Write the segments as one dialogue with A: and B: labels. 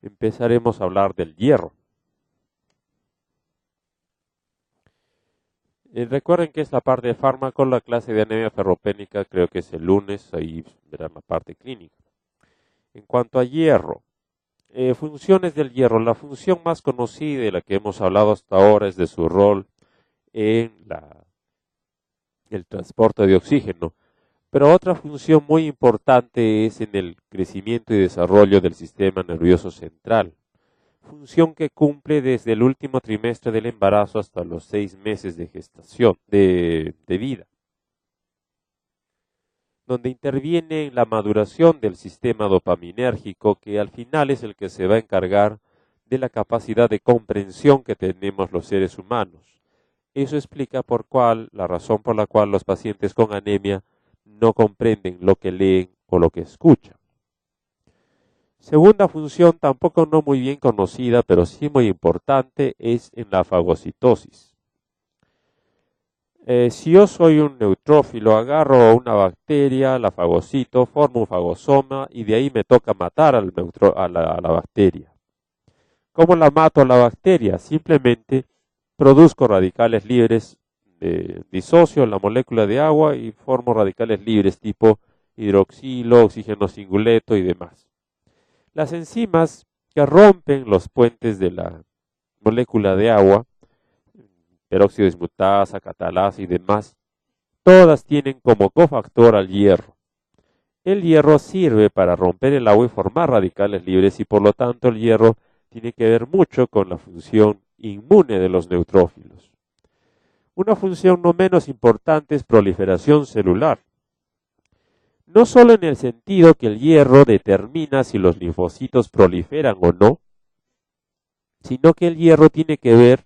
A: empezaremos a hablar del hierro. Recuerden que esta parte de fármaco, la clase de anemia ferropénica, creo que es el lunes, ahí verán la parte clínica. En cuanto a hierro, funciones del hierro, la función más conocida y la que hemos hablado hasta ahora es de su rol en el transporte de oxígeno, pero otra función muy importante es en el crecimiento y desarrollo del sistema nervioso central. Función que cumple desde el último trimestre del embarazo hasta los 6 meses de gestación, de vida, donde interviene en la maduración del sistema dopaminérgico, que al final es el que se va a encargar de la capacidad de comprensión que tenemos los seres humanos. Eso explica la razón por la cual los pacientes con anemia no comprenden lo que leen o lo que escuchan. Segunda función, tampoco no muy bien conocida, pero sí muy importante, es en la fagocitosis. Si yo soy un neutrófilo, agarro una bacteria, la fagocito, formo un fagosoma y de ahí me toca matar a la bacteria. ¿Cómo la mato a la bacteria? Simplemente produzco radicales libres, disocio la molécula de agua y formo radicales libres tipo hidroxilo, oxígeno singuleto y demás. Las enzimas que rompen los puentes de la molécula de agua, peróxido dismutasa, catalasa y demás, todas tienen como cofactor al hierro. El hierro sirve para romper el agua y formar radicales libres y por lo tanto el hierro tiene que ver mucho con la función inmune de los neutrófilos. Una función no menos importante es proliferación celular. No solo en el sentido que el hierro determina si los linfocitos proliferan o no, sino que el hierro tiene que ver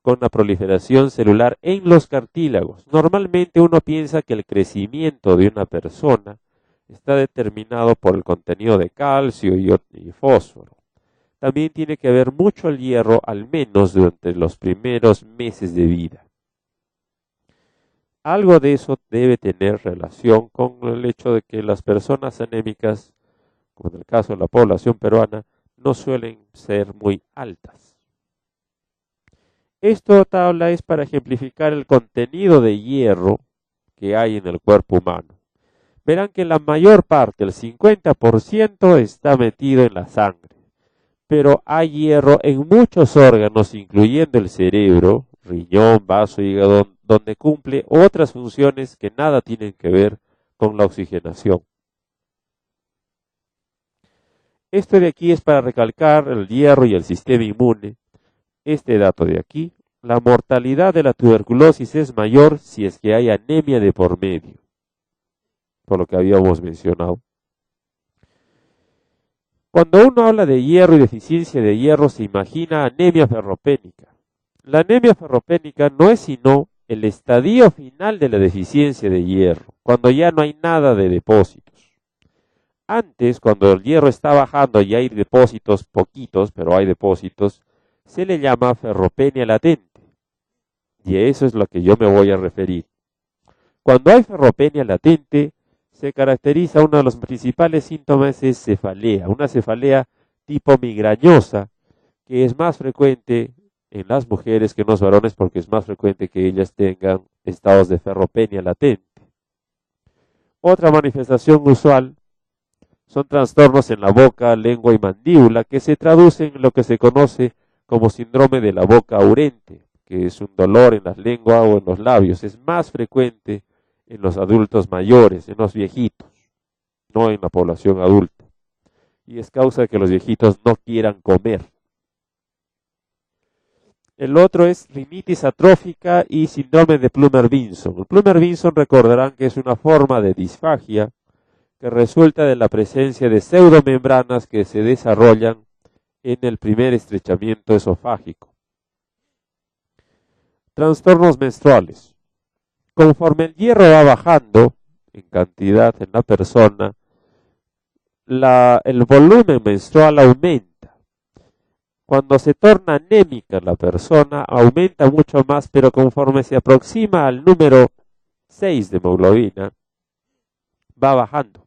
A: con la proliferación celular en los cartílagos. Normalmente uno piensa que el crecimiento de una persona está determinado por el contenido de calcio y fósforo. También tiene que ver mucho el hierro, al menos durante los primeros meses de vida. Algo de eso debe tener relación con el hecho de que las personas anémicas, como en el caso de la población peruana, no suelen ser muy altas. Esta tabla es para ejemplificar el contenido de hierro que hay en el cuerpo humano. Verán que la mayor parte, el 50%, está metido en la sangre, pero hay hierro en muchos órganos, incluyendo el cerebro, riñón, vaso, hígado, donde cumple otras funciones que nada tienen que ver con la oxigenación. Esto de aquí es para recalcar el hierro y el sistema inmune. Este dato de aquí, la mortalidad de la tuberculosis es mayor si es que hay anemia de por medio, por lo que habíamos mencionado. Cuando uno habla de hierro y deficiencia de hierro, se imagina anemia ferropénica. La anemia ferropénica no es sino el estadio final de la deficiencia de hierro, cuando ya no hay nada de depósitos. Antes, cuando el hierro está bajando y hay depósitos, poquitos, pero hay depósitos, se le llama ferropenia latente. Y a eso es lo que yo me voy a referir. Cuando hay ferropenia latente, se caracteriza, uno de los principales síntomas es cefalea, una cefalea tipo migrañosa, que es más frecuente en las mujeres que en los varones porque es más frecuente que ellas tengan estados de ferropenia latente. Otra manifestación usual son trastornos en la boca, lengua y mandíbula que se traducen en lo que se conoce como síndrome de la boca aurente, que es un dolor en la lengua o en los labios. Es más frecuente en los adultos mayores, en los viejitos, no en la población adulta. Y es causa de que los viejitos no quieran comer. El otro es rinitis atrófica y síndrome de Plummer-Vinson. El Plummer-Vinson recordarán que es una forma de disfagia que resulta de la presencia de pseudomembranas que se desarrollan en el primer estrechamiento esofágico. Trastornos menstruales. Conforme el hierro va bajando en cantidad en la persona, el volumen menstrual aumenta. Cuando se torna anémica la persona, aumenta mucho más, pero conforme se aproxima al número 6 de hemoglobina, va bajando.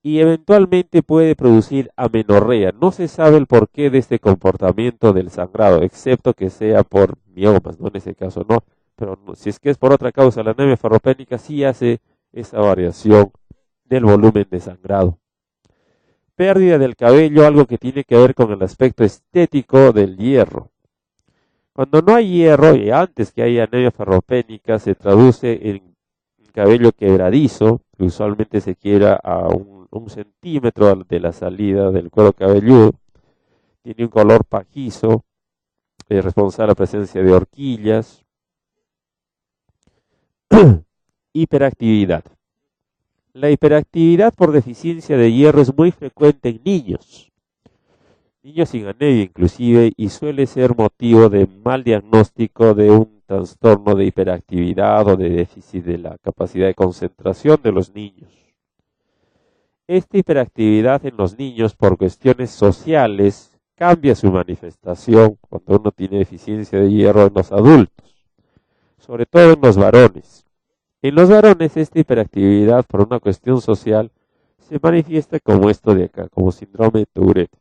A: y eventualmente puede producir amenorrea. No se sabe el porqué de este comportamiento del sangrado, excepto que sea por miomas, ¿no? En ese caso no, pero si es que es por otra causa, la anemia ferropénica sí hace esa variación del volumen de sangrado. Pérdida del cabello, algo que tiene que ver con el aspecto estético del hierro. Cuando no hay hierro y antes que haya anemia ferropénica, se traduce en cabello quebradizo, que usualmente se quiebra a un centímetro de la salida del cuero cabelludo. Tiene un color pajizo, responsable de la presencia de horquillas. Hiperactividad. La hiperactividad por deficiencia de hierro es muy frecuente en niños sin anemia inclusive, y suele ser motivo de mal diagnóstico de un trastorno de hiperactividad o de déficit de la capacidad de concentración de los niños. Esta hiperactividad en los niños por cuestiones sociales cambia su manifestación cuando uno tiene deficiencia de hierro en los adultos, sobre todo en los varones. En los varones esta hiperactividad por una cuestión social se manifiesta como esto de acá, como síndrome de Tourette.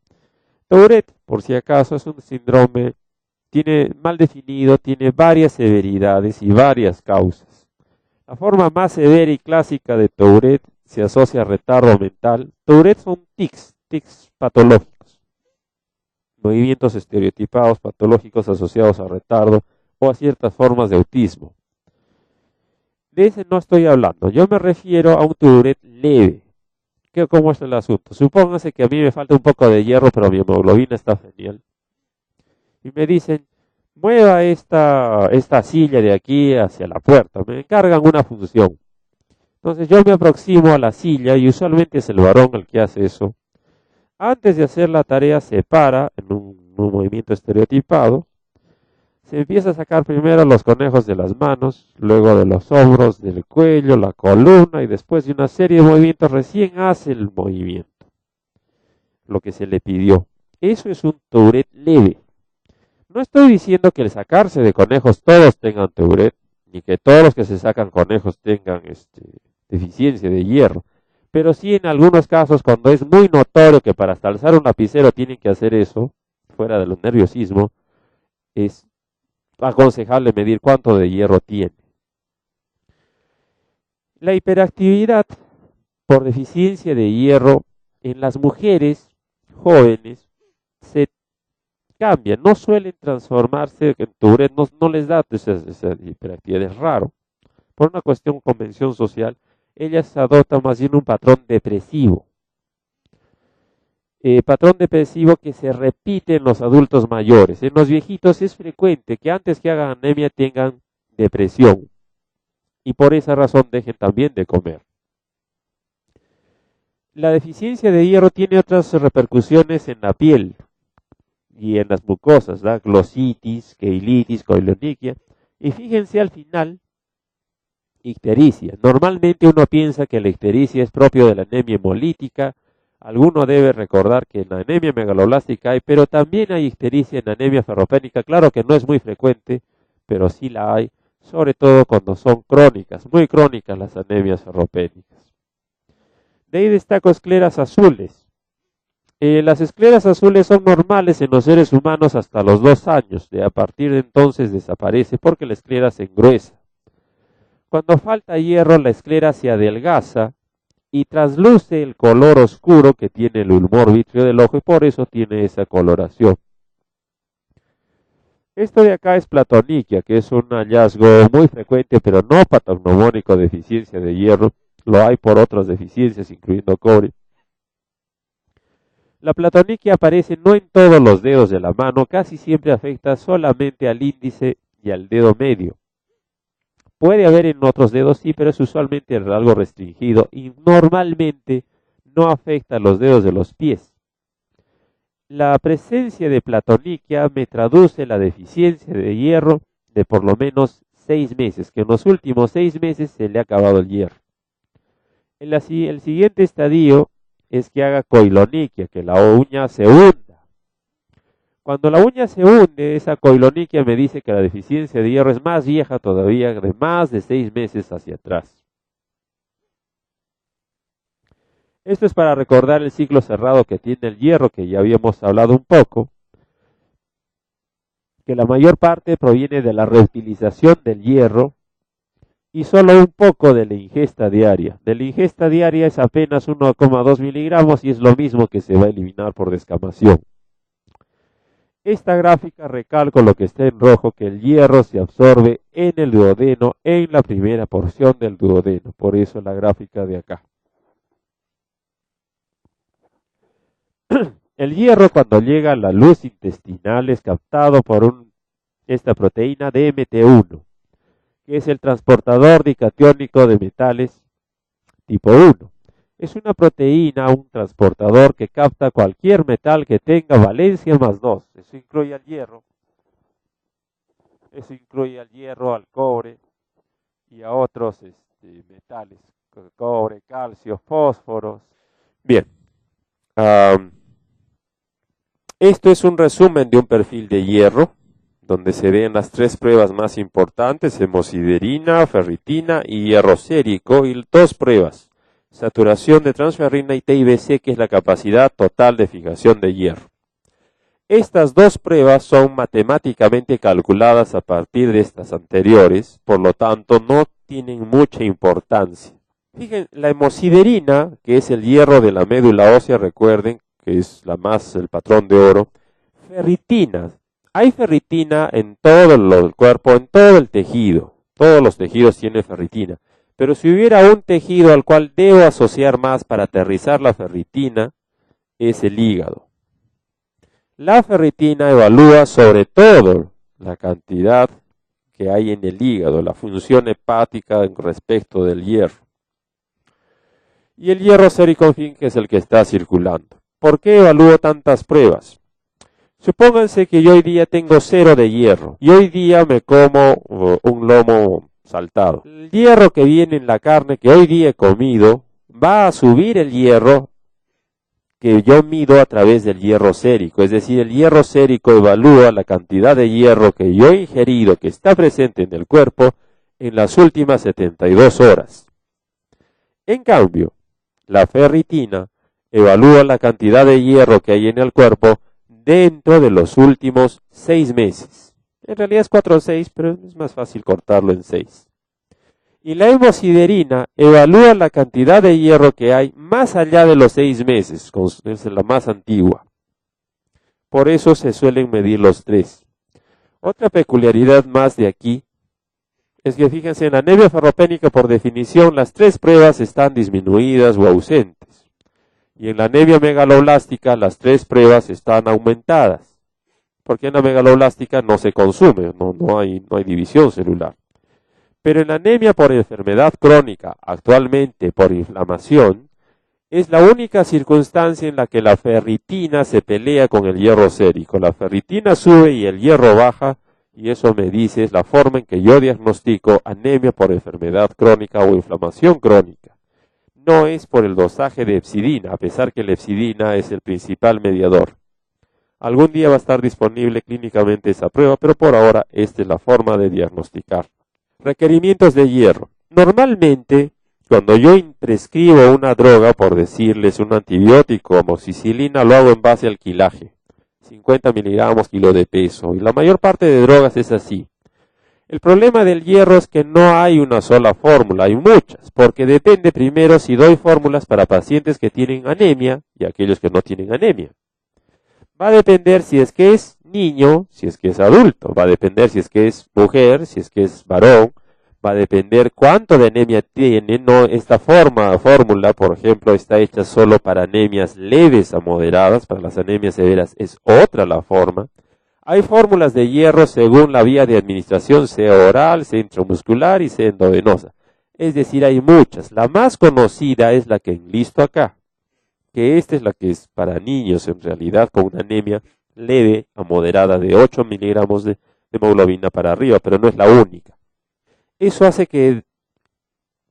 A: Tourette, por si acaso, es un síndrome mal definido, tiene varias severidades y varias causas. La forma más severa y clásica de Tourette se asocia a retardo mental. Tourette son tics patológicos, movimientos estereotipados patológicos asociados a retardo o a ciertas formas de autismo. De ese no estoy hablando, yo me refiero a un Tourette leve. ¿Cómo es el asunto? Supóngase que a mí me falta un poco de hierro, pero mi hemoglobina está genial. Y me dicen, mueva esta silla de aquí hacia la puerta. Me encargan una función. Entonces yo me aproximo a la silla y usualmente es el varón el que hace eso. Antes de hacer la tarea se para en un movimiento estereotipado. Se empieza a sacar primero los conejos de las manos, luego de los hombros, del cuello, la columna y después de una serie de movimientos recién hace el movimiento, lo que se le pidió. Eso es un Tourette leve. No estoy diciendo que el sacarse de conejos todos tengan Tourette, ni que todos los que se sacan conejos tengan deficiencia de hierro, pero sí en algunos casos cuando es muy notorio que para hasta alzar un lapicero tienen que hacer eso, fuera del nerviosismo, es aconsejable medir cuánto de hierro tiene. La hiperactividad por deficiencia de hierro en las mujeres jóvenes se cambia, no suelen transformarse en Tourette, no les da esa hiperactividad, es raro. Por una cuestión convención social, ellas adoptan más bien un patrón depresivo. Patrón depresivo que se repite en los adultos mayores. En los viejitos es frecuente que antes que hagan anemia tengan depresión y por esa razón dejen también de comer. La deficiencia de hierro tiene otras repercusiones en la piel y en las mucosas, ¿da? Glositis, keilitis, coiloniquia, y fíjense al final, ictericia. Normalmente uno piensa que la ictericia es propio de la anemia hemolítica. Alguno debe recordar que en la anemia megaloblástica hay, pero también hay ictericia en la anemia ferropénica. Claro que no es muy frecuente, pero sí la hay, sobre todo cuando son crónicas, muy crónicas las anemias ferropénicas. De ahí destaco escleras azules. Las escleras azules son normales en los seres humanos hasta los 2 años. A partir de entonces desaparece porque la esclera se engruesa. Cuando falta hierro, la esclera se adelgaza y trasluce el color oscuro que tiene el humor vítreo del ojo y por eso tiene esa coloración. Esto de acá es platoniquia, que es un hallazgo muy frecuente, pero no patognomónico de deficiencia de hierro. Lo hay por otras deficiencias, incluyendo cobre. La platoniquia aparece no en todos los dedos de la mano, casi siempre afecta solamente al índice y al dedo medio. Puede haber en otros dedos, sí, pero es usualmente algo restringido y normalmente no afecta a los dedos de los pies. La presencia de platoniquia me traduce la deficiencia de hierro de por lo menos 6 meses, que en los últimos 6 meses se le ha acabado el hierro. El siguiente estadio es que haga coiloniquia, que la uña se hunda. Cuando la uña se hunde, esa coiloniquia me dice que la deficiencia de hierro es más vieja todavía, de más de 6 meses hacia atrás. Esto es para recordar el ciclo cerrado que tiene el hierro, que ya habíamos hablado un poco, que la mayor parte proviene de la reutilización del hierro y solo un poco de la ingesta diaria. De la ingesta diaria es apenas 1,2 miligramos y es lo mismo que se va a eliminar por descamación. Esta gráfica recalco lo que está en rojo, que el hierro se absorbe en el duodeno, en la primera porción del duodeno, por eso la gráfica de acá. El hierro, cuando llega a la luz intestinal, es captado por esta proteína DMT1, que es el transportador dicatiónico de metales tipo 1. Es una proteína, un transportador que capta cualquier metal que tenga valencia más 2. Eso incluye al hierro. Eso incluye al hierro, al cobre y a otros metales, cobre, calcio, fósforos. Bien. Esto es un resumen de un perfil de hierro, donde se ven las 3 pruebas más importantes: hemosiderina, ferritina y hierro sérico, y 2 pruebas: saturación de transferrina y TIBC, que es la capacidad total de fijación de hierro. Estas 2 pruebas son matemáticamente calculadas a partir de estas anteriores, por lo tanto no tienen mucha importancia. Fíjense, la hemosiderina, que es el hierro de la médula ósea, recuerden que es el patrón de oro. Ferritina. Hay ferritina en todo el cuerpo, en todo el tejido. Todos los tejidos tienen ferritina. Pero si hubiera un tejido al cual debo asociar más para aterrizar la ferritina, es el hígado. La ferritina evalúa sobre todo la cantidad que hay en el hígado, la función hepática en respecto del hierro. Y el hierro sérico, en fin, que es el que está circulando. ¿Por qué evalúo tantas pruebas? Supónganse que yo hoy día tengo 0 de hierro y hoy día me como un lomo saltado. El hierro que viene en la carne que hoy día he comido va a subir el hierro que yo mido a través del hierro sérico. Es decir, el hierro sérico evalúa la cantidad de hierro que yo he ingerido, que está presente en el cuerpo, en las últimas 72 horas. En cambio, la ferritina evalúa la cantidad de hierro que hay en el cuerpo dentro de los últimos 6 meses. En realidad es 4 o 6, pero es más fácil cortarlo en 6. Y la hemosiderina evalúa la cantidad de hierro que hay más allá de los 6 meses, es la más antigua. Por eso se suelen medir los 3. Otra peculiaridad más de aquí es que, fíjense, en la anemia ferropénica, por definición, las 3 pruebas están disminuidas o ausentes. Y en la anemia megaloblástica las 3 pruebas están aumentadas, porque en la megaloblástica no se consume, no hay división celular. Pero en la anemia por enfermedad crónica, actualmente por inflamación, es la única circunstancia en la que la ferritina se pelea con el hierro sérico. La ferritina sube y el hierro baja, y eso me dice es la forma en que yo diagnostico anemia por enfermedad crónica o inflamación crónica. No es por el dosaje de hepcidina, a pesar que la hepcidina es el principal mediador. Algún día va a estar disponible clínicamente esa prueba, pero por ahora esta es la forma de diagnosticar. Requerimientos de hierro. Normalmente, cuando yo prescribo una droga, por decirles un antibiótico, amoxicilina, lo hago en base al quilaje. 50 miligramos kilo de peso. Y la mayor parte de drogas es así. El problema del hierro es que no hay una sola fórmula, hay muchas, porque depende primero si doy fórmulas para pacientes que tienen anemia y aquellos que no tienen anemia. Va a depender si es que es niño, si es que es adulto, va a depender si es que es mujer, si es que es varón, va a depender cuánto de anemia tiene. No, esta fórmula, por ejemplo, está hecha solo para anemias leves a moderadas, para las anemias severas es otra la forma. Hay fórmulas de hierro según la vía de administración, sea oral, sea intramuscular y sea endovenosa. Es decir, hay muchas. La más conocida es la que enlisto acá, que esta es la que es para niños en realidad, con una anemia leve a moderada de 8 miligramos de hemoglobina para arriba, pero no es la única. Eso hace que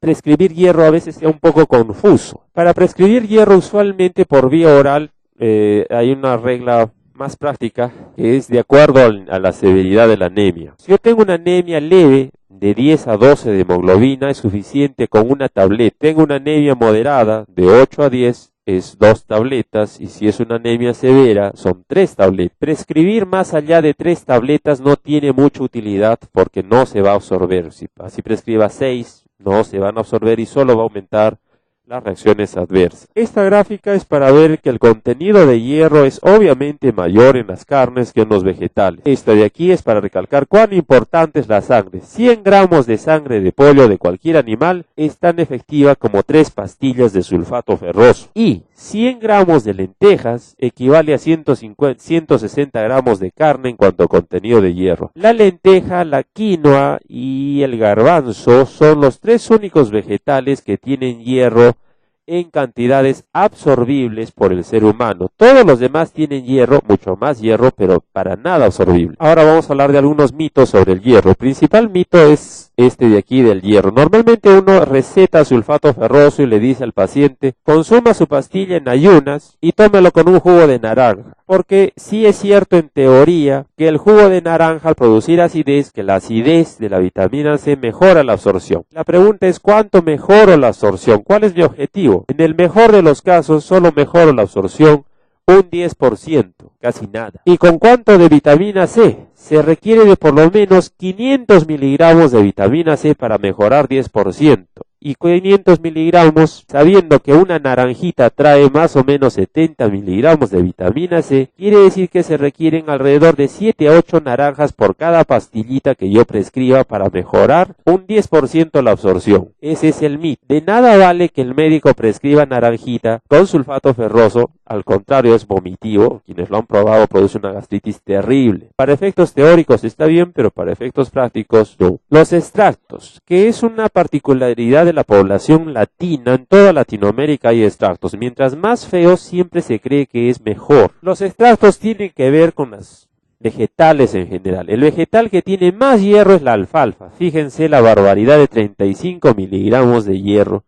A: prescribir hierro a veces sea un poco confuso. Para prescribir hierro usualmente por vía oral hay una regla más práctica, que es de acuerdo a la severidad de la anemia. Si yo tengo una anemia leve de 10 a 12 de hemoglobina es suficiente con una tableta. Tengo una anemia moderada de 8 a 10 es 2 tabletas y si es una anemia severa son 3 tabletas. Prescribir más allá de 3 tabletas no tiene mucha utilidad porque no se va a absorber. Si prescriba 6 no se van a absorber y solo va a aumentar las reacciones adversas. Esta gráfica es para ver que el contenido de hierro es obviamente mayor en las carnes que en los vegetales. Esta de aquí es para recalcar cuán importante es la sangre. 100 gramos de sangre de pollo de cualquier animal es tan efectiva como 3 pastillas de sulfato ferroso. Y 100 gramos de lentejas equivale a 160 gramos de carne en cuanto a contenido de hierro. La lenteja, la quinoa y el garbanzo son los 3 únicos vegetales que tienen hierro en cantidades absorbibles por el ser humano. Todos los demás tienen hierro, mucho más hierro, pero para nada absorbible. Ahora vamos a hablar de algunos mitos sobre el hierro. El principal mito es este de aquí del hierro. Normalmente uno receta sulfato ferroso y le dice al paciente, consuma su pastilla en ayunas y tómelo con un jugo de naranja. Porque sí es cierto en teoría que el jugo de naranja al producir acidez, que la acidez de la vitamina C mejora la absorción. La pregunta es ¿cuánto mejoro la absorción? ¿Cuál es mi objetivo? En el mejor de los casos solo mejoro la absorción un 10%, casi nada. ¿Y con cuánto de vitamina C? Se requiere de por lo menos 500 miligramos de vitamina C para mejorar 10%. Y 500 miligramos, sabiendo que una naranjita trae más o menos 70 miligramos de vitamina C, quiere decir que se requieren alrededor de 7 a 8 naranjas por cada pastillita que yo prescriba para mejorar un 10% la absorción. Ese es el mito. De nada vale que el médico prescriba naranjita con sulfato ferroso, al contrario es vomitivo, quienes lo han probado produce una gastritis terrible. Para efectos teóricos está bien, pero para efectos prácticos no. Los extractos, que es una particularidad de la población latina, en toda Latinoamérica hay extractos. Mientras más feos siempre se cree que es mejor. Los extractos tienen que ver con las vegetales en general. El vegetal que tiene más hierro es la alfalfa. Fíjense la barbaridad de 35 miligramos de hierro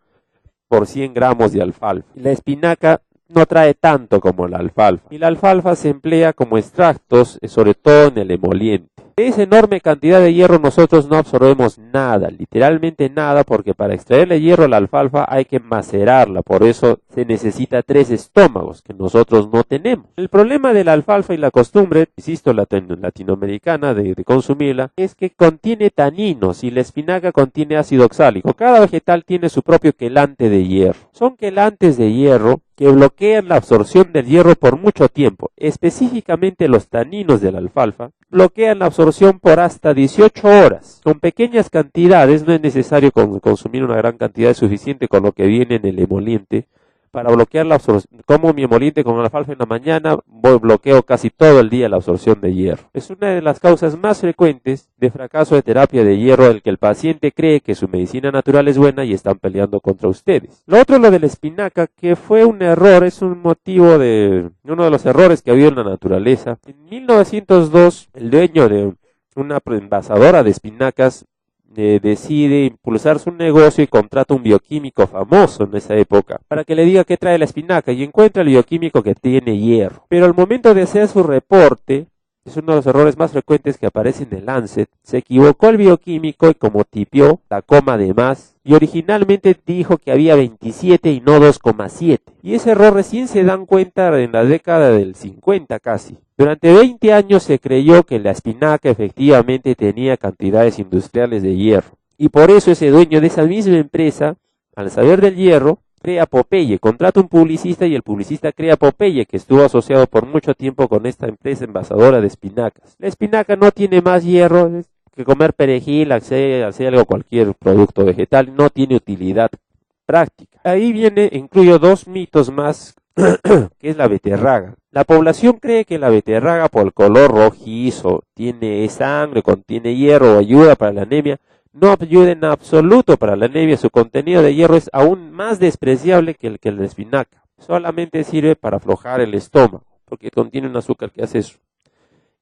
A: por 100 gramos de alfalfa. La espinaca no trae tanto como la alfalfa. Y la alfalfa se emplea como extractos, sobre todo en el emoliente. De esa enorme cantidad de hierro nosotros no absorbemos nada, literalmente nada, porque para extraerle hierro a la alfalfa hay que macerarla, por eso se necesita 3 estómagos, que nosotros no tenemos. El problema de la alfalfa y la costumbre, insisto, latinoamericana de consumirla, es que contiene taninos y la espinaca contiene ácido oxálico. Cada vegetal tiene su propio quelante de hierro. Son quelantes de hierro que bloquean la absorción del hierro por mucho tiempo. Específicamente los taninos de la alfalfa bloquean la absorción por hasta 18 horas. Con pequeñas cantidades, no es necesario consumir una gran cantidad, es suficiente con lo que viene en el emoliente para bloquear la absorción. Como mi emoliente con la alfalfa en la mañana, bloqueo casi todo el día la absorción de hierro. Es una de las causas más frecuentes de fracaso de terapia de hierro, el que el paciente cree que su medicina natural es buena y están peleando contra ustedes. Lo otro es lo de la espinaca, que fue un error, es un motivo de uno de los errores que ha habido en la naturaleza. En 1902, el dueño de una envasadora de espinacas decide impulsar su negocio y contrata un bioquímico famoso en esa época para que le diga qué trae la espinaca y encuentra el bioquímico que tiene hierro. Pero al momento de hacer su reporte, es uno de los errores más frecuentes que aparece en el Lancet, se equivocó el bioquímico y como tipió la coma de más y originalmente dijo que había 27 y no 2,7. Y ese error recién se dan cuenta en la década del 50 casi. Durante 20 años se creyó que la espinaca efectivamente tenía cantidades industriales de hierro. Y por eso ese dueño de esa misma empresa, al saber del hierro, crea Popeye, contrata un publicista y el publicista crea Popeye, que estuvo asociado por mucho tiempo con esta empresa envasadora de espinacas. La espinaca no tiene más hierro que comer perejil, hacer algo, cualquier producto vegetal, no tiene utilidad práctica. Ahí incluyo 2 mitos más, que es la beterraga. La población cree que la beterraga por el color rojizo, tiene sangre, contiene hierro o ayuda para la anemia. No ayuda en absoluto para la anemia, su contenido de hierro es aún más despreciable que el de la espinaca. Solamente sirve para aflojar el estómago, porque contiene un azúcar que hace eso.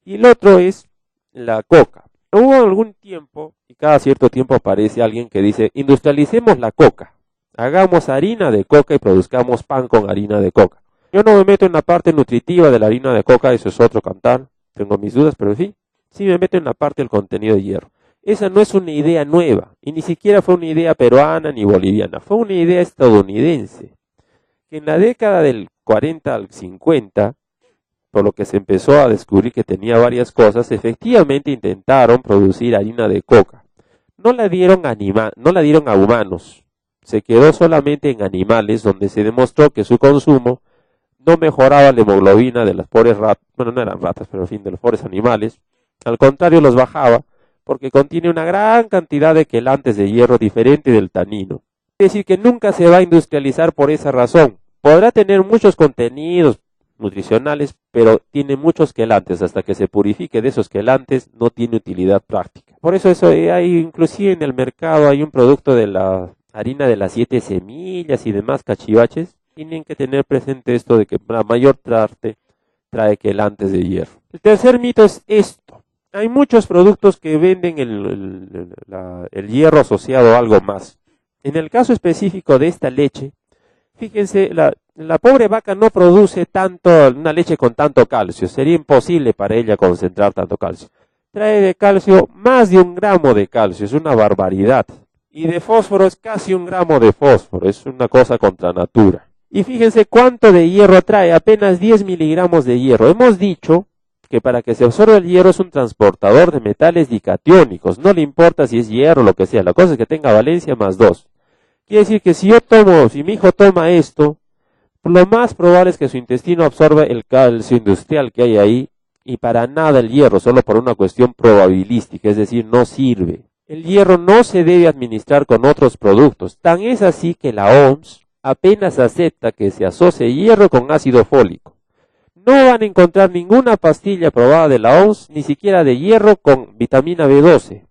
A: Y el otro es la coca. Hubo algún tiempo, y cada cierto tiempo aparece alguien que dice, industrialicemos la coca. Hagamos harina de coca y produzcamos pan con harina de coca. Yo no me meto en la parte nutritiva de la harina de coca, eso es otro cantar. Tengo mis dudas, pero en fin, sí me meto en la parte del contenido de hierro. Esa no es una idea nueva, y ni siquiera fue una idea peruana ni boliviana, fue una idea estadounidense, que en la década del 40 al 50, por lo que se empezó a descubrir que tenía varias cosas, efectivamente intentaron producir harina de coca. No la dieron a humanos, se quedó solamente en animales, donde se demostró que su consumo no mejoraba la hemoglobina de las pobres ratas, bueno, no eran ratas, pero en fin, de los pobres animales, al contrario los bajaba, porque contiene una gran cantidad de quelantes de hierro diferente del tanino. Es decir, que nunca se va a industrializar por esa razón. Podrá tener muchos contenidos nutricionales, pero tiene muchos quelantes. Hasta que se purifique de esos quelantes, no tiene utilidad práctica. Por eso hay, inclusive en el mercado, hay un producto de la harina de las 7 semillas y demás cachivaches. Tienen que tener presente esto de que la mayor parte trae quelantes de hierro. El tercer mito es esto. Hay muchos productos que venden el hierro asociado a algo más. En el caso específico de esta leche, fíjense, la pobre vaca no produce una leche con tanto calcio. Sería imposible para ella concentrar tanto calcio. Trae de calcio más de 1 gramo de calcio. Es una barbaridad. Y de fósforo es casi 1 gramo de fósforo. Es una cosa contra natura. Y fíjense cuánto de hierro trae. Apenas 10 miligramos de hierro. Hemos dicho que para que se absorba el hierro es un transportador de metales dicatiónicos. No le importa si es hierro o lo que sea. La cosa es que tenga valencia más 2. Quiere decir que si mi hijo toma esto, lo más probable es que su intestino absorba el calcio industrial que hay ahí, y para nada el hierro, solo por una cuestión probabilística, es decir, no sirve. El hierro no se debe administrar con otros productos. Tan es así que la OMS apenas acepta que se asocie hierro con ácido fólico. No van a encontrar ninguna pastilla aprobada de la OMS, ni siquiera de hierro con vitamina B12.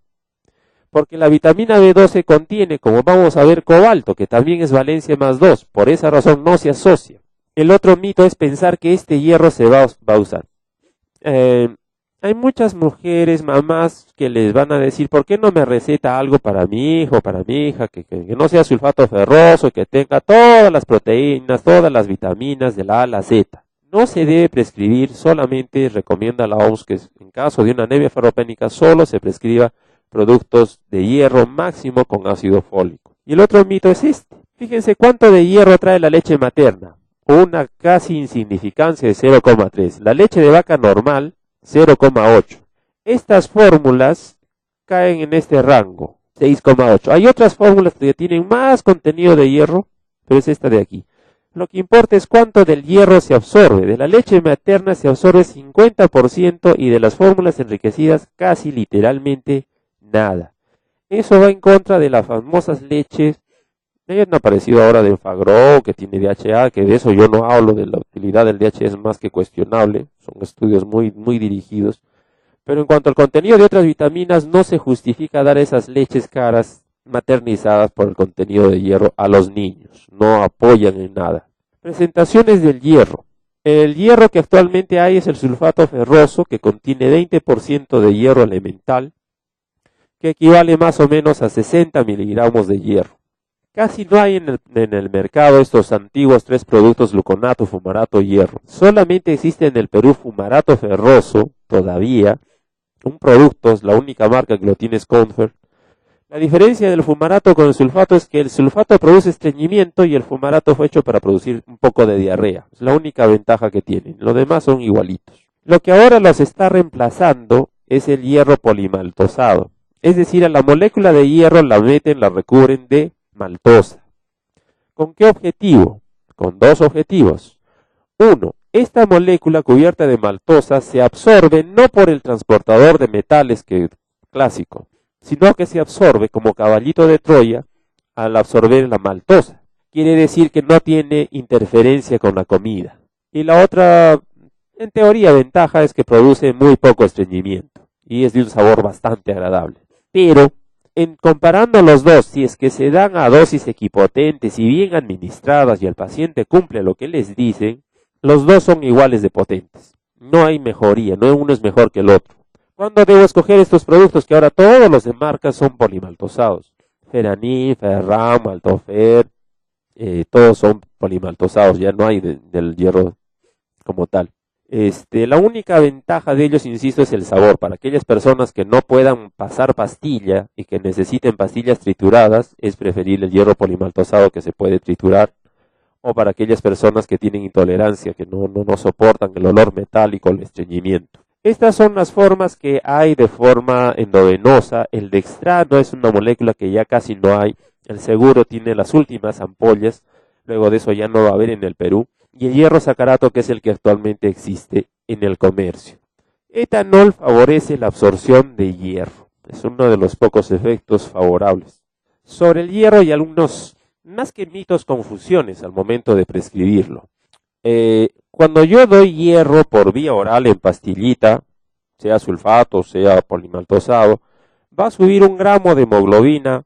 A: Porque la vitamina B12 contiene, como vamos a ver, cobalto, que también es valencia más 2. Por esa razón no se asocia. El otro mito es pensar que este hierro se va a usar. Hay muchas mujeres, mamás, que les van a decir, ¿por qué no me receta algo para mi hijo, para mi hija, que no sea sulfato ferroso, que tenga todas las proteínas, todas las vitaminas de la A a la Z? No se debe prescribir, solamente recomienda la OMS que en caso de una anemia ferropénica solo se prescriba productos de hierro máximo con ácido fólico. Y el otro mito es este. Fíjense cuánto de hierro trae la leche materna. Una casi insignificancia de 0,3. La leche de vaca normal, 0,8. Estas fórmulas caen en este rango, 6,8. Hay otras fórmulas que tienen más contenido de hierro, pero es esta de aquí. Lo que importa es cuánto del hierro se absorbe. De la leche materna se absorbe 50% y de las fórmulas enriquecidas casi literalmente nada. Eso va en contra de las famosas leches. Ellas han aparecido ahora de Fagro, que tiene DHA, que de eso yo no hablo, de la utilidad del DHA es más que cuestionable. Son estudios muy dirigidos. Pero en cuanto al contenido de otras vitaminas, no se justifica dar esas leches caras maternizadas por el contenido de hierro a los niños. No apoyan en nada. Presentaciones del hierro. El hierro que actualmente hay es el sulfato ferroso, que contiene 20% de hierro elemental, que equivale más o menos a 60 miligramos de hierro. Casi no hay en el mercado estos antiguos 3 productos, gluconato, fumarato y hierro. Solamente existe en el Perú fumarato ferroso, todavía, un producto, es la única marca que lo tiene es Confer. La diferencia del fumarato con el sulfato es que el sulfato produce estreñimiento y el fumarato fue hecho para producir un poco de diarrea. Es la única ventaja que tienen. Los demás son igualitos. Lo que ahora los está reemplazando es el hierro polimaltosado. Es decir, a la molécula de hierro la recubren de maltosa. ¿Con qué objetivo? Con 2 objetivos. 1. Esta molécula cubierta de maltosa se absorbe no por el transportador de metales clásico, sino que se absorbe como caballito de Troya al absorber la maltosa. Quiere decir que no tiene interferencia con la comida. Y la otra, en teoría, ventaja es que produce muy poco estreñimiento y es de un sabor bastante agradable. Pero, comparando los dos, si es que se dan a dosis equipotentes y bien administradas y el paciente cumple lo que les dicen, los dos son iguales de potentes. No hay mejoría, no uno es mejor que el otro. ¿Cuándo debo escoger estos productos que ahora todos los de marca son polimaltosados? Feranin, Ferram, Maltofer, todos son polimaltosados, ya no hay del hierro como tal. La única ventaja de ellos, insisto, es el sabor. Para aquellas personas que no puedan pasar pastilla y que necesiten pastillas trituradas, es preferible el hierro polimaltosado que se puede triturar. O para aquellas personas que tienen intolerancia, que no soportan el olor metálico, el estreñimiento. Estas son las formas que hay de forma endovenosa. El dextrano es una molécula que ya casi no hay. El seguro tiene las últimas ampollas. Luego de eso ya no va a haber en el Perú. Y el hierro sacarato, que es el que actualmente existe en el comercio. Etanol favorece la absorción de hierro. Es uno de los pocos efectos favorables. Sobre el hierro hay algunos, más que mitos, confusiones al momento de prescribirlo. Cuando yo doy hierro por vía oral en pastillita, sea sulfato, sea polimaltosado, va a subir 1 gramo de hemoglobina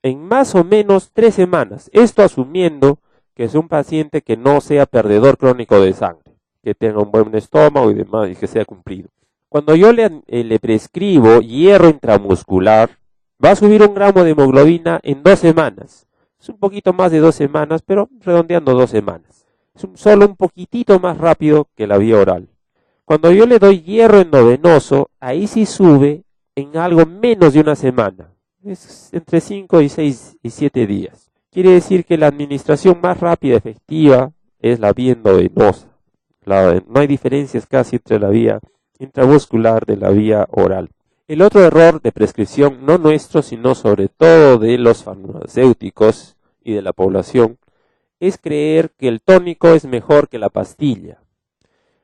A: en más o menos 3 semanas. Esto asumiendo que es un paciente que no sea perdedor crónico de sangre, que tenga un buen estómago y demás, y que sea cumplido. Cuando yo le prescribo hierro intramuscular, va a subir 1 gramo de hemoglobina en 2 semanas. Es un poquito más de 2 semanas, pero redondeando 2 semanas. Es solo un poquitito más rápido que la vía oral. Cuando yo le doy hierro endovenoso, ahí sí sube en algo menos de 1 semana. Es entre 5 y 6 y 7 días. Quiere decir que la administración más rápida y efectiva es la vía endovenosa. No hay diferencias casi entre la vía intramuscular de la vía oral. El otro error de prescripción, no nuestro, sino sobre todo de los farmacéuticos y de la población, es creer que el tónico es mejor que la pastilla.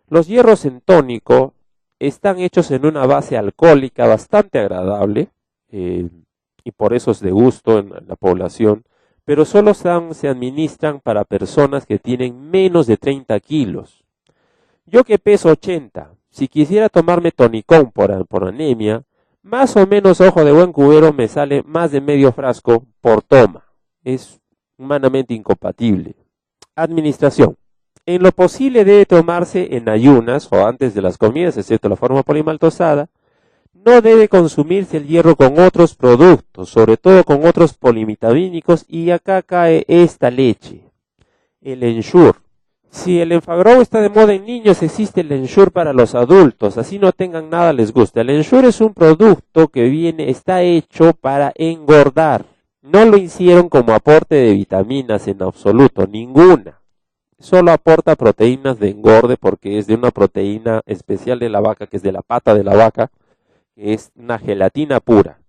A: Los hierros en tónico están hechos en una base alcohólica bastante agradable, y por eso es de gusto en la población, pero solo se administran para personas que tienen menos de 30 kilos. Yo que peso 80, si quisiera tomarme tonicón por anemia, más o menos, ojo de buen cubero, me sale más de medio frasco por toma. Es humanamente incompatible. Administración. En lo posible debe tomarse en ayunas o antes de las comidas, excepto la forma polimaltosada. No debe consumirse el hierro con otros productos, sobre todo con otros polivitamínicos, y acá cae esta leche, el Ensure. Si el Enfagrow está de moda en niños, existe el Ensure para los adultos, así no tengan nada les gusta. El Ensure es un producto que está hecho para engordar. No lo hicieron como aporte de vitaminas en absoluto, ninguna. Solo aporta proteínas de engorde porque es de una proteína especial de la vaca, que es de la pata de la vaca, que es una gelatina pura.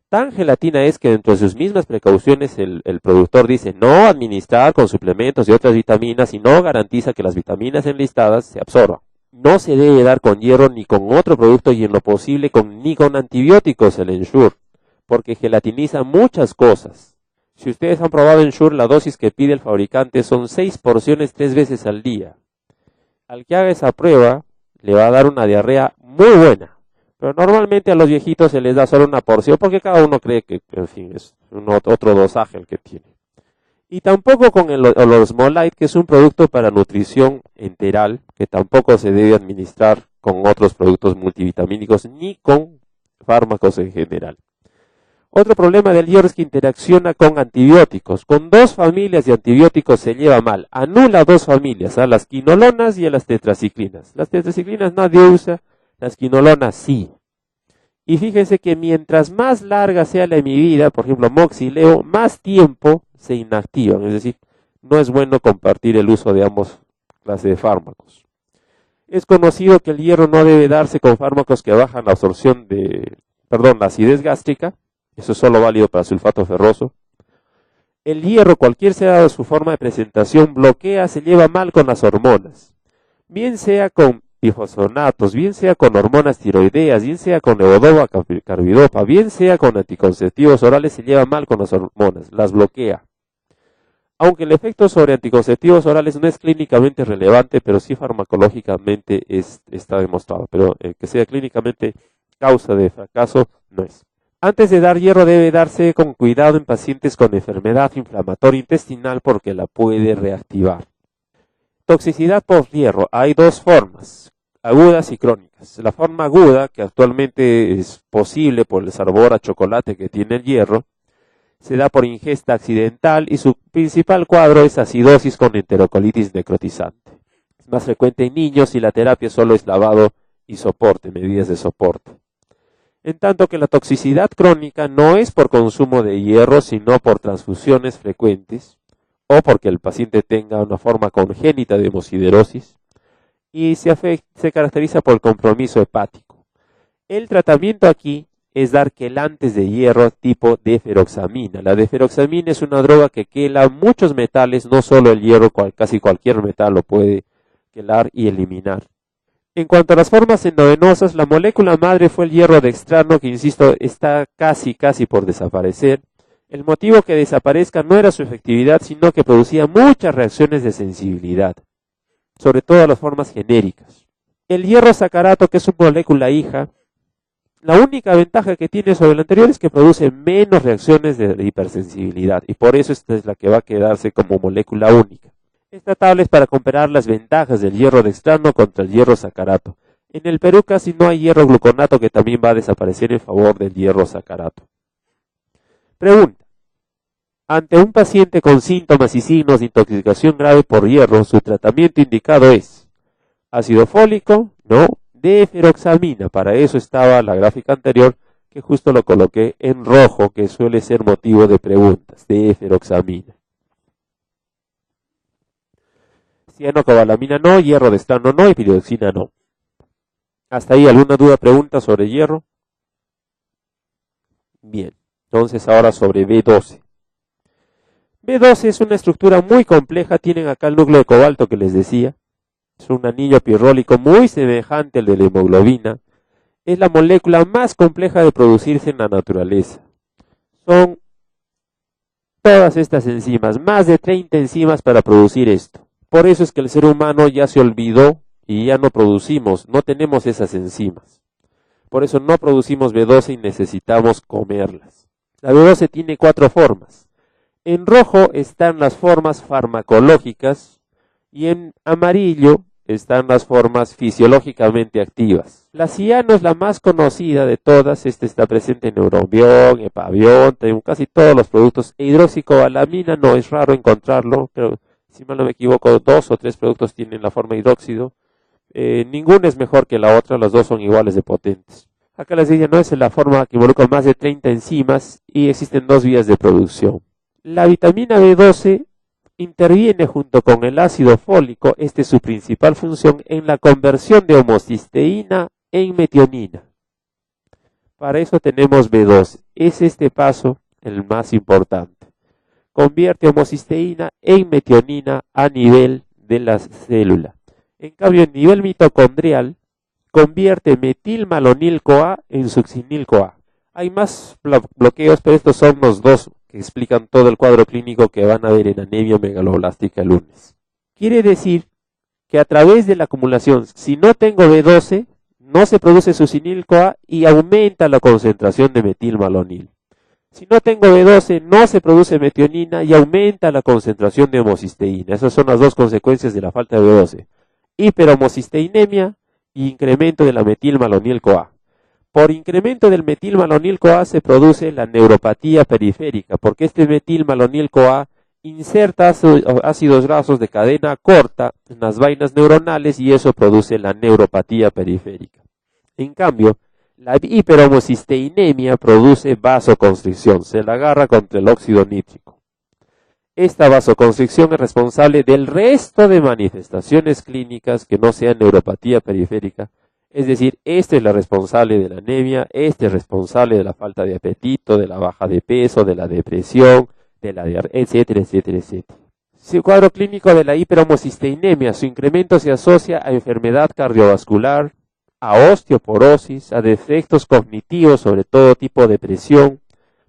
A: Tan gelatina es que dentro de sus mismas precauciones el productor dice no administrar con suplementos y otras vitaminas y no garantiza que las vitaminas enlistadas se absorban. No se debe dar con hierro ni con otro producto y en lo posible ni con antibióticos el Ensure, porque gelatiniza muchas cosas. Si ustedes han probado Ensure, la dosis que pide el fabricante son 6 porciones 3 veces al día. Al que haga esa prueba le va a dar una diarrea muy buena. Pero normalmente a los viejitos se les da solo una porción porque cada uno cree que, en fin, es otro dosaje el que tiene. Y tampoco con el Osmolite, que es un producto para nutrición enteral, que tampoco se debe administrar con otros productos multivitamínicos ni con fármacos en general. Otro problema del hierro es que interacciona con antibióticos. Con 2 familias de antibióticos se lleva mal. Anula 2 familias, a las quinolonas y a las tetraciclinas. Las tetraciclinas nadie usa. Las quinolonas sí. Y fíjense que mientras más larga sea la hemivida, por ejemplo Moxileo, más tiempo se inactivan. Es decir, no es bueno compartir el uso de ambos clases de fármacos. Es conocido que el hierro no debe darse con fármacos que bajan la absorción la acidez gástrica. Eso es solo válido para sulfato ferroso. El hierro, cualquier sea su forma de presentación, se lleva mal con las hormonas. Bien sea con bifosfonatos, bien sea con hormonas tiroideas, bien sea con levodopa, carbidopa, bien sea con anticonceptivos orales, se lleva mal con las hormonas, las bloquea. Aunque el efecto sobre anticonceptivos orales no es clínicamente relevante, pero sí farmacológicamente está demostrado. Pero que sea clínicamente causa de fracaso, no es. Antes de dar hierro debe darse con cuidado en pacientes con enfermedad inflamatoria intestinal porque la puede reactivar. Toxicidad por hierro. Hay 2 formas, agudas y crónicas. La forma aguda, que actualmente es posible por el sabor a chocolate que tiene el hierro, se da por ingesta accidental y su principal cuadro es acidosis con enterocolitis necrotizante. más frecuente en niños y la terapia solo es lavado y soporte, medidas de soporte. En tanto que la toxicidad crónica no es por consumo de hierro, sino por transfusiones frecuentes o porque el paciente tenga una forma congénita de hemosiderosis y se caracteriza por el compromiso hepático. El tratamiento aquí es dar quelantes de hierro tipo deferoxamina. La deferoxamina es una droga que quela muchos metales, no solo el hierro, casi cualquier metal lo puede quelar y eliminar. En cuanto a las formas endovenosas, la molécula madre fue el hierro dextrano, que insisto, está casi por desaparecer. El motivo que desaparezca no era su efectividad, sino que producía muchas reacciones de sensibilidad, sobre todo a las formas genéricas. El hierro sacarato, que es una molécula hija, la única ventaja que tiene sobre el anterior es que produce menos reacciones de hipersensibilidad, y por eso esta es la que va a quedarse como molécula única. Esta tabla es para comparar las ventajas del hierro dextrano contra el hierro sacarato. En el Perú casi no hay hierro gluconato, que también va a desaparecer en favor del hierro sacarato. Pregunta. Ante un paciente con síntomas y signos de intoxicación grave por hierro, su tratamiento indicado es ácido fólico, no, deferoxamina. Para eso estaba la gráfica anterior, que justo lo coloqué en rojo, que suele ser motivo de preguntas, deferoxamina. Cianocobalamina no, hierro dextrano no y piridoxina no. ¿Hasta ahí alguna duda, pregunta sobre hierro? Bien, entonces ahora sobre B12. B12 es una estructura muy compleja, tienen acá el núcleo de cobalto que les decía. Es un anillo pirrólico muy semejante al de la hemoglobina. Es la molécula más compleja de producirse en la naturaleza. Son todas estas enzimas, más de 30 enzimas para producir esto. Por eso es que el ser humano ya se olvidó y ya no tenemos esas enzimas. Por eso no producimos B12 y necesitamos comerlas. La B12 tiene 4 formas. En rojo están las formas farmacológicas y en amarillo están las formas fisiológicamente activas. La ciano es la más conocida de todas. Esta está presente en Neurobión, Epavión, en casi todos los productos. E hidroxicobalamina no es raro encontrarlo, pero si mal no me equivoco, 2 o 3 productos tienen la forma hidróxido. Ninguna es mejor que la otra, las dos son iguales de potentes. Acá les decía, no es la forma que involucra más de 30 enzimas y existen 2 vías de producción. La vitamina B12 interviene junto con el ácido fólico, esta es su principal función, en la conversión de homocisteína en metionina. Para eso tenemos B12. Es este paso el más importante. Convierte homocisteína en metionina a nivel de la célula. En cambio, en nivel mitocondrial, convierte metilmalonil-CoA en succinil-CoA. Hay más bloqueos, pero estos son los 2 que explican todo el cuadro clínico que van a ver en anemia megaloblástica el lunes. Quiere decir que a través de la acumulación, si no tengo B12, no se produce succinil-CoA y aumenta la concentración de metilmalonil. Si no tengo B12, no se produce metionina y aumenta la concentración de homocisteína. Esas son las 2 consecuencias de la falta de B12. Hiperhomocisteinemia y incremento de la metilmalonil-CoA. Por incremento del metilmalonil-CoA se produce la neuropatía periférica, porque este metilmalonil-CoA inserta ácidos grasos de cadena corta en las vainas neuronales y eso produce la neuropatía periférica. En cambio, la hiperhomocisteinemia produce vasoconstricción, se la agarra contra el óxido nítrico. Esta vasoconstricción es responsable del resto de manifestaciones clínicas que no sean neuropatía periférica. Es decir, esta es la responsable de la anemia, este es responsable de la falta de apetito, de la baja de peso, de la depresión, de la diarrea, etcétera, etcétera, etcétera. El cuadro clínico de la hiperhomocisteinemia, su incremento se asocia a enfermedad cardiovascular, a osteoporosis, a defectos cognitivos, sobre todo tipo de depresión,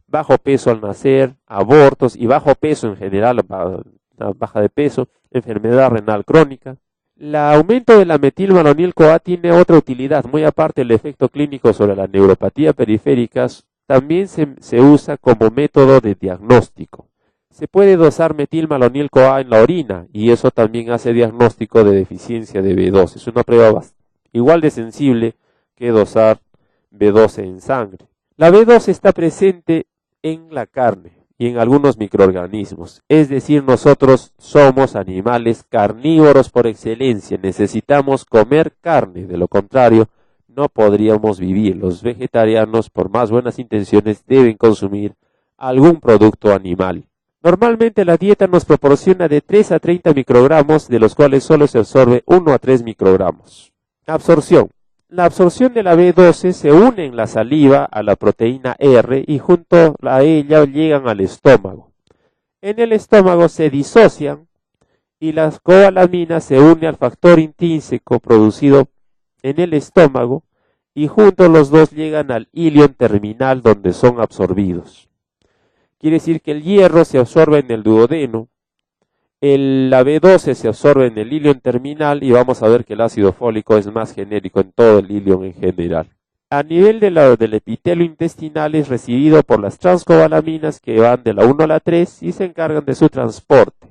A: bajo peso al nacer, abortos y bajo peso en general, baja de peso, enfermedad renal crónica. El aumento de la metilmalonil-CoA tiene otra utilidad, muy aparte del efecto clínico sobre la neuropatía periférica, también se usa como método de diagnóstico. Se puede dosar metilmalonil-CoA en la orina y eso también hace diagnóstico de deficiencia de B12. Es una prueba igual de sensible que dosar B12 en sangre. La B12 está presente en la carne y en algunos microorganismos. Es decir, nosotros somos animales carnívoros por excelencia, necesitamos comer carne, de lo contrario no podríamos vivir. Los vegetarianos, por más buenas intenciones, deben consumir algún producto animal. Normalmente la dieta nos proporciona de 3 a 30 microgramos, de los cuales solo se absorbe 1 a 3 microgramos. Absorción. La absorción de la B12 se une en la saliva a la proteína R y junto a ella llegan al estómago. En el estómago se disocian y la cobalamina se une al factor intrínseco producido en el estómago y juntos los dos llegan al ilion terminal donde son absorbidos. Quiere decir que el hierro se absorbe en el duodeno, la B12 se absorbe en el ilion terminal y vamos a ver que el ácido fólico es más genérico en todo el ilion en general. A nivel del epitelio intestinal es recibido por las transcobalaminas que van de la 1 a la 3 y se encargan de su transporte,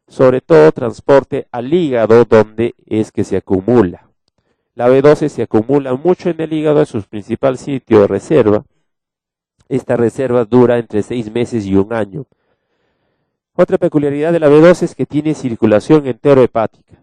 A: sobre todo transporte al hígado donde es que se acumula. La B12 se acumula mucho en el hígado, es su principal sitio de reserva. Esta reserva dura entre 6 meses y 1 año. Otra peculiaridad de la B12 es que tiene circulación enterohepática.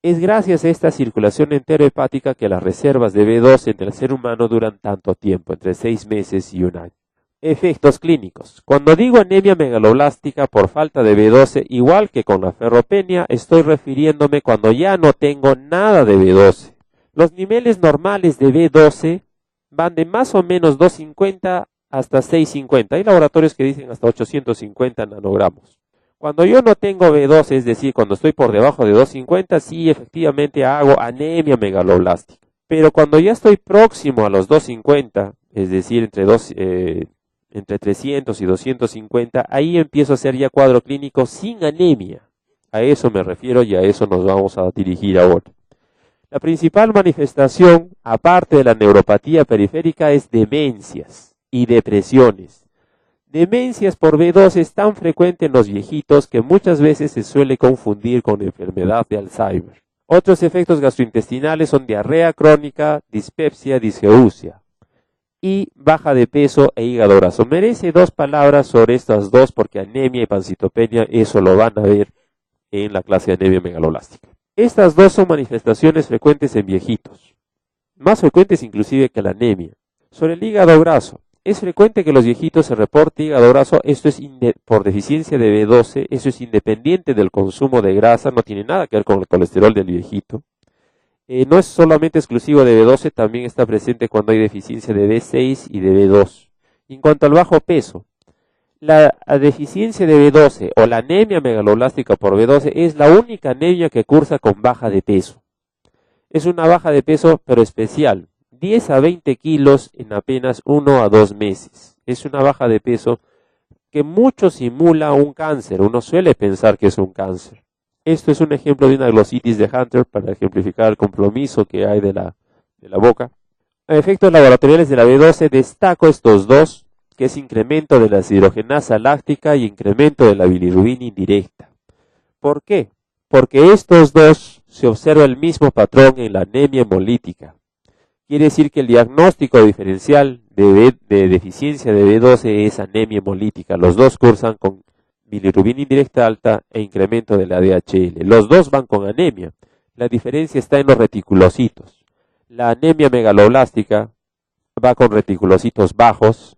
A: Es gracias a esta circulación enterohepática que las reservas de B12 en el ser humano duran tanto tiempo, entre 6 meses y 1 año. Efectos clínicos. Cuando digo anemia megaloblástica por falta de B12, igual que con la ferropenia, estoy refiriéndome cuando ya no tengo nada de B12. Los niveles normales de B12 van de más o menos 250 hasta 650. Hay laboratorios que dicen hasta 850 nanogramos. Cuando yo no tengo B12, es decir, cuando estoy por debajo de 250, sí efectivamente hago anemia megaloblástica. Pero cuando ya estoy próximo a los 250, es decir, entre 300 y 250, ahí empiezo a hacer ya cuadro clínico sin anemia. A eso me refiero y a eso nos vamos a dirigir ahora. La principal manifestación, aparte de la neuropatía periférica, es demencias y depresiones. Demencias por B12 es tan frecuente en los viejitos que muchas veces se suele confundir con enfermedad de Alzheimer. Otros efectos gastrointestinales son diarrea crónica, dispepsia, disgeusia y baja de peso e hígado graso. Merece 2 palabras sobre estas dos porque anemia y pancitopenia, eso lo van a ver en la clase de anemia megaloblástica. Estas dos son manifestaciones frecuentes en viejitos, más frecuentes inclusive que la anemia. Sobre el hígado graso, es frecuente que los viejitos se reporte hígado graso, esto es por deficiencia de B12, eso es independiente del consumo de grasa, no tiene nada que ver con el colesterol del viejito. No es solamente exclusivo de B12, también está presente cuando hay deficiencia de B6 y de B2. En cuanto al bajo peso, la deficiencia de B12 o la anemia megaloblástica por B12 es la única anemia que cursa con baja de peso. Es una baja de peso pero especial, 10 a 20 kilos en apenas 1 a 2 meses. Es una baja de peso que mucho simula un cáncer, uno suele pensar que es un cáncer. Esto es un ejemplo de una glositis de Hunter para ejemplificar el compromiso que hay de la boca. A efectos laboratoriales de la B12 destaco estos dos, que es incremento de la deshidrogenasa láctica y incremento de la bilirrubina indirecta. ¿Por qué? Porque estos dos se observa el mismo patrón en la anemia hemolítica. Quiere decir que el diagnóstico diferencial de deficiencia de B12 es anemia hemolítica. Los dos cursan con bilirrubina indirecta alta e incremento de la DHL. Los dos van con anemia. La diferencia está en los reticulocitos. La anemia megaloblástica va con reticulocitos bajos,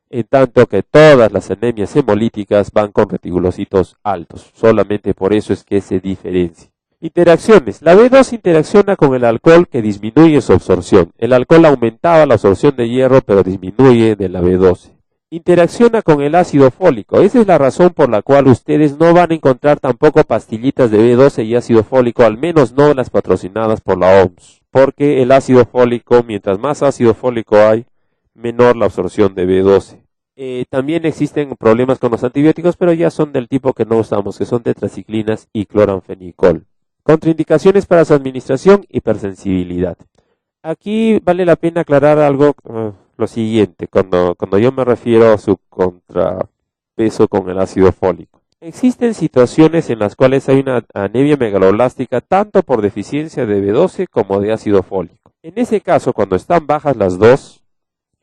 A: en tanto que todas las anemias hemolíticas van con reticulocitos altos. Solamente por eso es que se diferencia. Interacciones. La B2 interacciona con el alcohol que disminuye su absorción. El alcohol aumentaba la absorción de hierro, pero disminuye de la B12. Interacciona con el ácido fólico. Esa es la razón por la cual ustedes no van a encontrar tampoco pastillitas de B12 y ácido fólico, al menos no las patrocinadas por la OMS. Porque el ácido fólico, mientras más ácido fólico hay, menor la absorción de B12. También existen problemas con los antibióticos, pero ya son del tipo que no usamos, que son tetraciclinas y cloranfenicol. Contraindicaciones para su administración, hipersensibilidad. Aquí vale la pena aclarar algo, lo siguiente, cuando yo me refiero a su contrapeso con el ácido fólico. Existen situaciones en las cuales hay una anemia megaloblástica tanto por deficiencia de B12 como de ácido fólico. En ese caso, cuando están bajas las dos,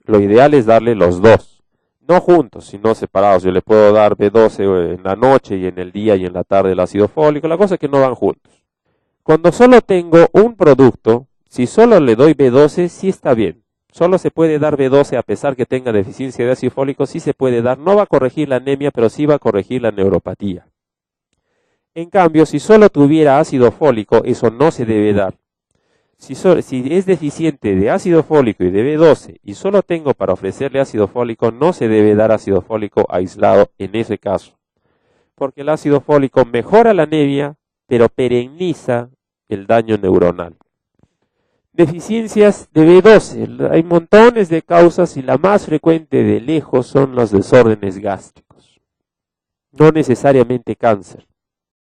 A: lo ideal es darle los dos. no juntos, sino separados. Yo le puedo dar B12 en la noche y en el día y en la tarde el ácido fólico. La cosa es que no van juntos. Cuando solo tengo un producto, si solo le doy B12, sí está bien. Solo se puede dar B12 a pesar que tenga deficiencia de ácido fólico, sí se puede dar. No va a corregir la anemia, pero sí va a corregir la neuropatía. En cambio, si solo tuviera ácido fólico, eso no se debe dar. Si es deficiente de ácido fólico y de B12 y solo tengo para ofrecerle ácido fólico, no se debe dar ácido fólico aislado en ese caso. Porque el ácido fólico mejora la anemia, pero perenniza el daño neuronal. Deficiencias de B12. Hay montones de causas y la más frecuente de lejos son los desórdenes gástricos. No necesariamente cáncer.